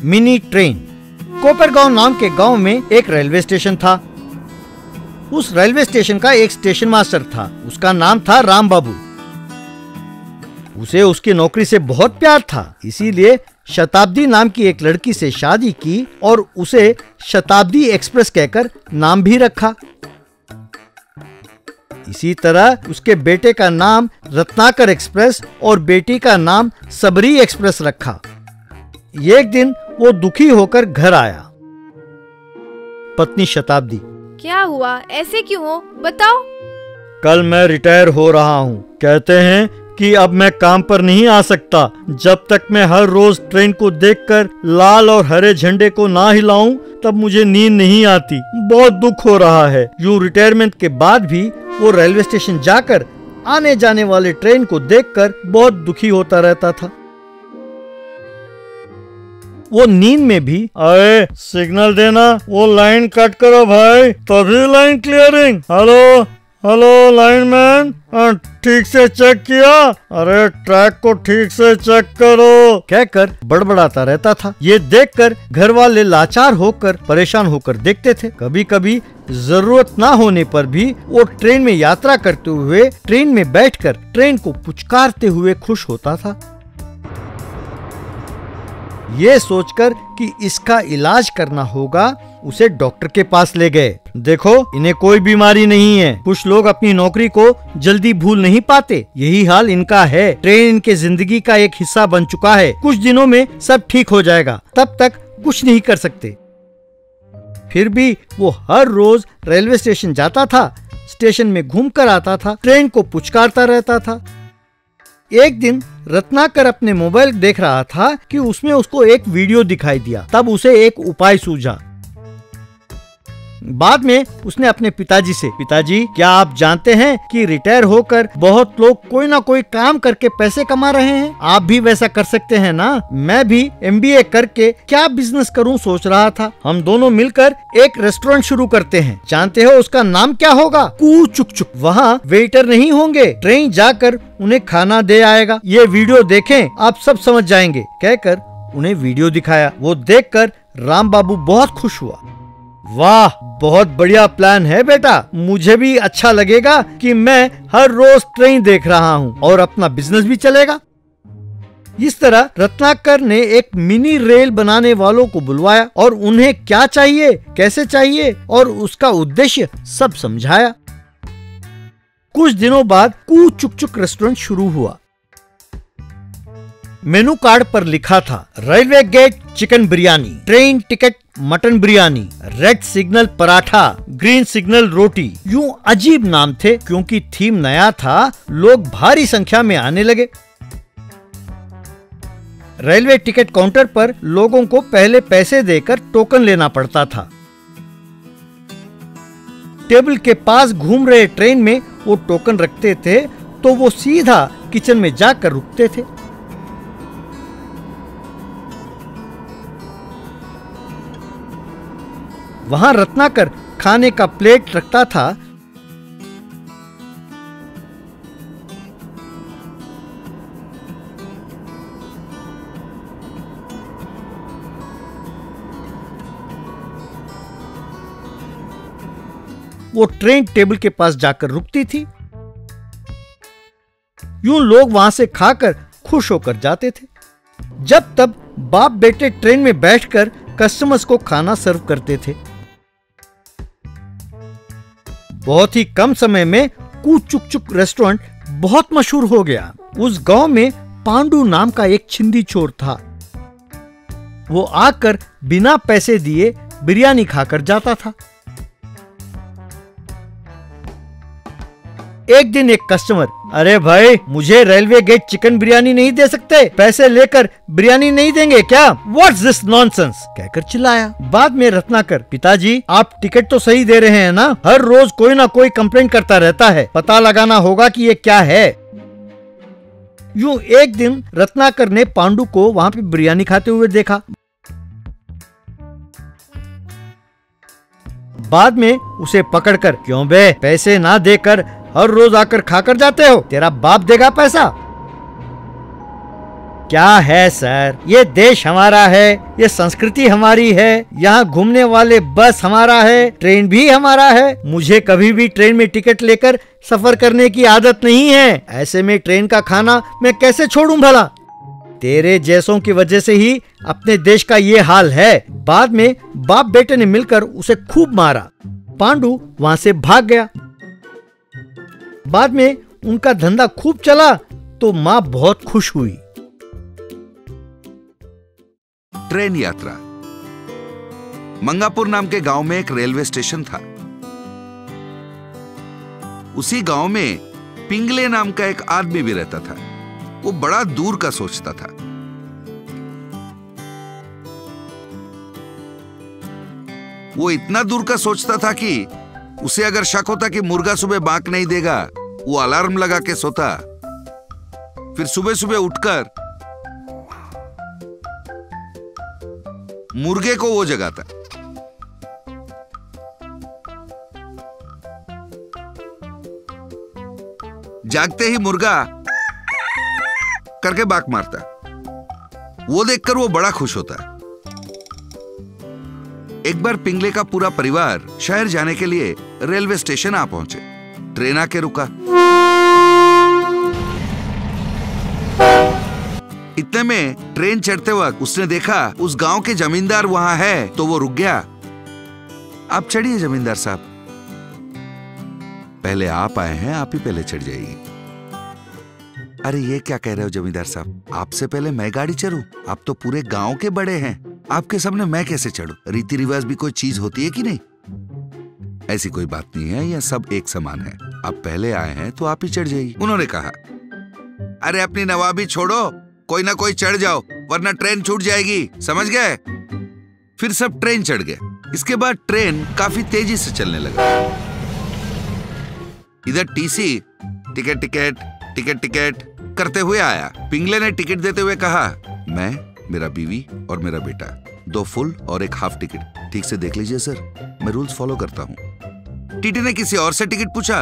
Mini train. Kopargaon नाम के गांव में एक रेलवे स्टेशन था। उस रेलवे स्टेशन का एक स्टेशन मास्टर था, उसका नाम था राम बाबू। उसे उसकी नौकरी से बहुत प्यार था, इसीलिए शताब्दी नाम की एक लड़की से शादी की और उसे शताब्दी एक्सप्रेस कहकर नाम भी रखा। इसी तरह उसके बेटे का नाम रत्नाकर एक्सप्रेस और बेटी का नाम सबरी एक्सप्रेस रखा। एक दिन वो दुखी होकर घर आया। पत्नी शताब्दी, क्या हुआ, ऐसे क्यों हो, बताओ। कल मैं रिटायर हो रहा हूँ। कहते हैं कि अब मैं काम पर नहीं आ सकता जब तक मैं हर रोज ट्रेन को देखकर लाल और हरे झंडे को ना हिलाऊं, तब मुझे नींद नहीं आती। बहुत दुख हो रहा है। यूं रिटायरमेंट के बाद भी वो रेलवे स्टेशन जाकर आने जाने वाले ट्रेन को देखकर बहुत दुखी होता रहता था। वो नींद में भी, अरे सिग्नल देना, वो लाइन कट करो भाई, तभी line clearing. Hello hello lineman, ठीक से चेक किया? अरे ट्रैक को ठीक से चेक करो, कहकर बड़बड़ाता रहता था। ये देखकर घर वाले लाचार होकर परेशान होकर देखते थे। कभी कभी जरूरत ना होने पर भी वो ट्रेन में यात्रा करते हुए ट्रेन में बैठकर ट्रेन को पुचकारते हुए खुश होता था। ये सोचकर कि इसका इलाज करना होगा, उसे डॉक्टर के पास ले गए। देखो, इन्हें कोई बीमारी नहीं है। कुछ लोग अपनी नौकरी को जल्दी भूल नहीं पाते, यही हाल इनका है। ट्रेन इनके जिंदगी का एक हिस्सा बन चुका है। कुछ दिनों में सब ठीक हो जाएगा, तब तक कुछ नहीं कर सकते। फिर भी वो हर रोज रेलवे स्टेशन जाता था, स्टेशन में घूम कर आता था, ट्रेन को पुचकारता रहता था। एक दिन रत्नाकर अपने मोबाइल देख रहा था कि उसमें उसको एक वीडियो दिखाई दिया। तब उसे एक उपाय सूझा। बाद में उसने अपने पिताजी से, पिताजी क्या आप जानते हैं कि रिटायर होकर बहुत लोग कोई ना कोई काम करके पैसे कमा रहे हैं? आप भी वैसा कर सकते हैं ना? मैं भी MBA करके क्या बिजनेस करूं सोच रहा था। हम दोनों मिलकर एक रेस्टोरेंट शुरू करते हैं। जानते हो उसका नाम क्या होगा? कू चुक चुक। वहाँ वेटर नहीं होंगे, ट्रेन जाकर उन्हें खाना दे आएगा। ये वीडियो देखें, आप सब समझ जाएंगे, कहकर उन्हें वीडियो दिखाया। वो देखकर राम बाबू बहुत खुश हुआ। वाह, बहुत बढ़िया प्लान है बेटा। मुझे भी अच्छा लगेगा कि मैं हर रोज ट्रेन देख रहा हूँ और अपना बिजनेस भी चलेगा। इस तरह रत्नाकर ने एक मिनी रेल बनाने वालों को बुलवाया और उन्हें क्या चाहिए, कैसे चाहिए और उसका उद्देश्य सब समझाया। कुछ दिनों बाद कू चुक चुक रेस्टोरेंट शुरू हुआ। मेनू कार्ड पर लिखा था railway gate chicken biryani, train ticket mutton biryani, red signal paratha, green signal रोटी। यूं अजीब नाम थे क्योंकि थीम नया था। लोग भारी संख्या में आने लगे। रेलवे टिकट काउंटर पर लोगों को पहले पैसे देकर टोकन लेना पड़ता था। टेबल के पास घूम रहे ट्रेन में वो टोकन रखते थे तो वो सीधा किचन में जाकर रुकते थे। वहां रत्नाकर खाने का प्लेट रखता था। वो ट्रेन टेबल के पास जाकर रुकती थी। यूं लोग वहां से खाकर खुश होकर जाते थे। जब तब बाप बेटे ट्रेन में बैठकर कस्टमर्स को खाना सर्व करते थे। बहुत ही कम समय में कू चुक चुक रेस्टोरेंट बहुत मशहूर हो गया। उस गांव में पांडू नाम का एक छिंदी चोर था। वो आकर बिना पैसे दिए बिरयानी खाकर जाता था। एक दिन एक कस्टमर, अरे भाई मुझे रेलवे गेट चिकन बिरयानी नहीं दे सकते? पैसे लेकर बिरयानी नहीं देंगे क्या? व्हाट्स दिस नॉनसेंस, कहकर चिल्लाया। बाद में रत्नाकर, पिताजी आप टिकट तो सही दे रहे हैं ना? हर रोज कोई ना कोई कंप्लेंट करता रहता है, पता लगाना होगा कि ये क्या है। यूं एक दिन रत्नाकर ने पांडू को वहां पे बिरयानी खाते हुए देखा। बाद में उसे पकड़कर, क्यों बे पैसे ना देकर हर रोज आकर खाकर जाते हो? तेरा बाप देगा पैसा? क्या है सर, ये देश हमारा है, ये संस्कृति हमारी है, यहाँ घूमने वाले बस हमारा है, ट्रेन भी हमारा है। मुझे कभी भी ट्रेन में टिकट लेकर सफर करने की आदत नहीं है। ऐसे में ट्रेन का खाना मैं कैसे छोड़ूं भला? तेरे जैसों की वजह से ही अपने देश का ये हाल है। बाद में बाप बेटे ने मिलकर उसे खूब मारा। पांडु वहां से भाग गया। बाद में उनका धंधा खूब चला तो माँ बहुत खुश हुई। ट्रेन यात्रा। मंगापुर नाम के गांव में एक रेलवे स्टेशन था। उसी गांव में पिंगले नाम का एक आदमी भी रहता था। वो बड़ा दूर का सोचता था। वो इतना दूर का सोचता था कि उसे अगर शक होता कि मुर्गा सुबह बांक नहीं देगा, वो अलार्म लगा के सोता। फिर सुबह सुबह उठकर मुर्गे को वो जगाता। जागते ही मुर्गा करके बाक मारता। वो देखकर वो बड़ा खुश होता। एक बार पिंगले का पूरा परिवार शहर जाने के लिए रेलवे स्टेशन आ पहुंचे। ट्रेन आके रुका। इतने में ट्रेन चढ़ते वक्त उसने देखा उस गांव के जमींदार वहां है, तो वो रुक गया। आप चढ़िए जमींदार साहब। पहले आप आए हैं, आप ही पहले चढ़ जाइए। अरे ये क्या कह रहे हो जमींदार साहब, आपसे पहले मैं गाड़ी चढ़ूं? आप तो पूरे गांव के बड़े हैं, आपके सामने मैं कैसे चढ़ूं? रीति रिवाज भी कोई चीज होती है कि नहीं? ऐसी कोई बात नहीं है, यह सब एक समान है। आप पहले आए हैं तो आप ही चढ़ जाइए। उन्होंने कहा, अरे अपनी नवाबी छोड़ो, कोई ना कोई चढ़ जाओ वरना ट्रेन छूट जाएगी, समझ गए? फिर सब ट्रेन चढ़ गए। इसके बाद ट्रेन काफी तेजी से चलने लगा। इधर TC ticket ticket ticket ticket करते हुए आया। पिंगले ने टिकट देते हुए कहा, मैं, मेरा बीवी और मेरा बेटा, 2 फुल और 1 हाफ टिकट। ठीक से देख लीजिए सर, मैं रूल्स फॉलो करता हूँ। टीटी ने किसी और से टिकट पूछा।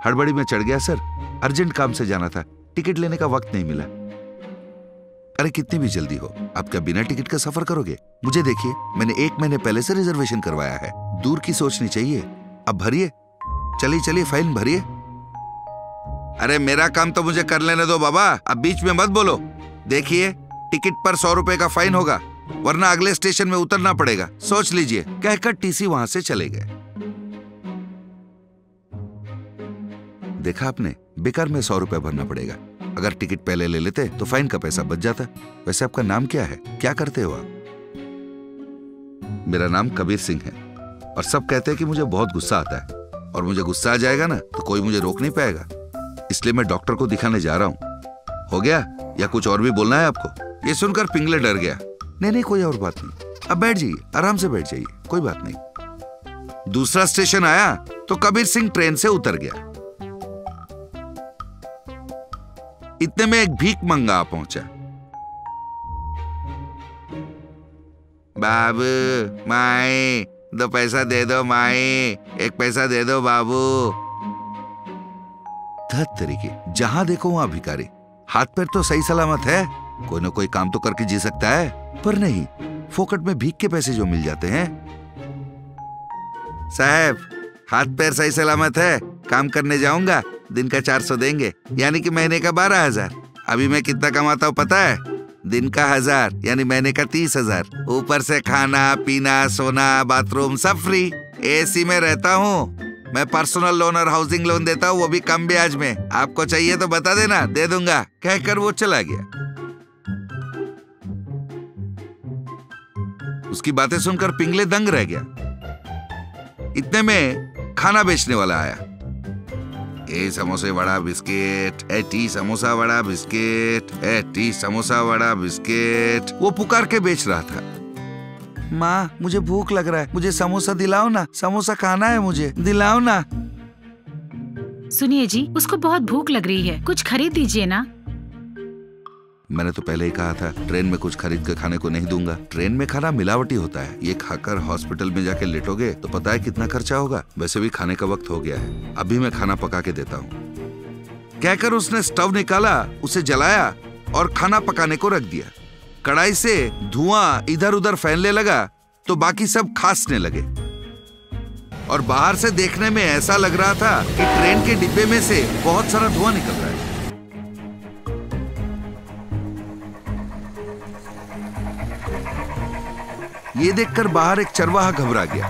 हड़बड़ी में चढ़ गया सर, अर्जेंट काम से जाना था, टिकट लेने का वक्त नहीं मिला। अरे कितनी भी जल्दी हो, आप क्या बिना टिकट का सफर करोगे? मुझे देखिए, मैंने 1 महीने पहले से रिजर्वेशन करवाया है। दूर की सोचनी चाहिए। अब भरिए, चलिए चलिए फाइन भरिए। अरे मेरा काम तो मुझे कर लेने दो बाबा, अब बीच में मत बोलो। देखिए टिकट पर 100 रुपए का फाइन होगा, वरना अगले स्टेशन में उतरना पड़ेगा, सोच लीजिए। कहकर टीसी वहां से चले गए। देखा आपने, बेकार में 100 रुपए भरना पड़ेगा। अगर टिकट पहले ले लेते तो फाइन का पैसा बच जाता। वैसे आपका नाम क्या है, क्या करते हो आप? मेरा नाम कबीर सिंह है, और सब कहते हैं कि मुझे बहुत गुस्सा आता है, और मुझे गुस्सा आ जाएगा ना तो कोई मुझे रोक नहीं पाएगा। इसलिए मैं डॉक्टर को दिखाने जा रहा हूँ। हो गया या कुछ और भी बोलना है आपको? ये सुनकर पिंगले डर गया। नहीं, कोई और बात नहीं, अब बैठ जाइए, आराम से बैठ जाइए, कोई बात नहीं। दूसरा स्टेशन आया तो कबीर सिंह ट्रेन से उतर गया। इतने में एक भीख मंगा पहुंचा। बाबू, माए, 2 पैसा दे दो माए, 1 पैसा दे दो बाबू। धत तरीके, जहां देखो वहां भिखारी। हाथ पैर तो सही सलामत है, कोई ना कोई काम तो करके जी सकता है, पर नहीं, फोकट में भीख के पैसे जो मिल जाते हैं। साहब, हाथ पैर सही सलामत है, काम करने जाऊंगा, दिन का 400 देंगे, यानी कि महीने का 12,000। अभी मैं कितना कमाता हूँ पता है? दिन का 1000, यानी महीने का 30,000। ऊपर से खाना पीना सोना बाथरूम सब फ्री। एसी में रहता हूँ मैं, पर्सनल लोन और हाउसिंग लोन देता हूँ, वो भी कम ब्याज में। आपको चाहिए तो बता देना, दे दूंगा। कहकर वो चला गया। उसकी बातें सुनकर पिंगले दंग रह गया। इतने में खाना बेचने वाला आया। ए समोसे vada biscuit, A T samosa vada biscuit, A T samosa vada biscuit. वो पुकार के बेच रहा था। माँ, मुझे भूख लग रहा है, मुझे समोसा दिलाओ ना, समोसा खाना है मुझे, दिलाओ ना। सुनिए जी, उसको बहुत भूख लग रही है, कुछ खरीद दीजिए ना। मैंने तो पहले ही कहा था, ट्रेन में कुछ खरीद के खाने को नहीं दूंगा। ट्रेन में खाना मिलावटी होता है, ये खाकर हॉस्पिटल में जाके लेटोगे तो पता है कितना खर्चा होगा। वैसे भी खाने का वक्त हो गया है, अभी मैं खाना पका के देता हूँ। कहकर उसने स्टव निकाला, उसे जलाया और खाना पकाने को रख दिया। कढ़ाई से धुआं इधर उधर फैलने लगा तो बाकी सब खांसने लगे और बाहर से देखने में ऐसा लग रहा था कि ट्रेन के डिब्बे में से बहुत सारा धुआं निकल रहा है। ये देखकर बाहर एक चरवाहा घबरा गया।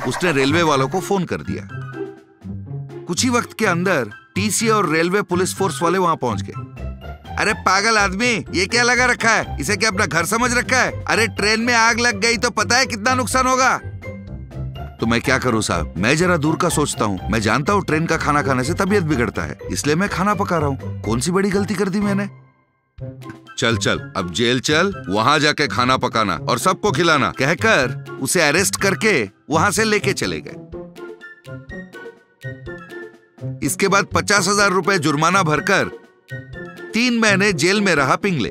उसने रेलवे वालों को फोन कर दिया। कुछ ही वक्त के अंदर टीसी और रेलवे पुलिस फोर्स वाले वहां पहुंच गए। अरे पागल आदमी, ये क्या लगा रखा है? इसे क्या अपना घर समझ रखा है? अरे ट्रेन में आग लग गई तो पता है कितना नुकसान होगा। तो मैं क्या करूं साहब, मैं जरा दूर का सोचता हूं। मैं जानता हूं ट्रेन का खाना खाने से तबीयत बिगड़ता है, इसलिए मैं खाना पका रहा हूं। कौन सी बड़ी गलती कर दी मैंने? चल चल अब जेल चल, वहां जाके खाना पकाना और सबको खिलाना, कहकर उसे अरेस्ट करके वहां से लेके चले गए। इसके बाद 50,000 रुपए जुर्माना भरकर 3 महीने जेल में रहा पिंगले।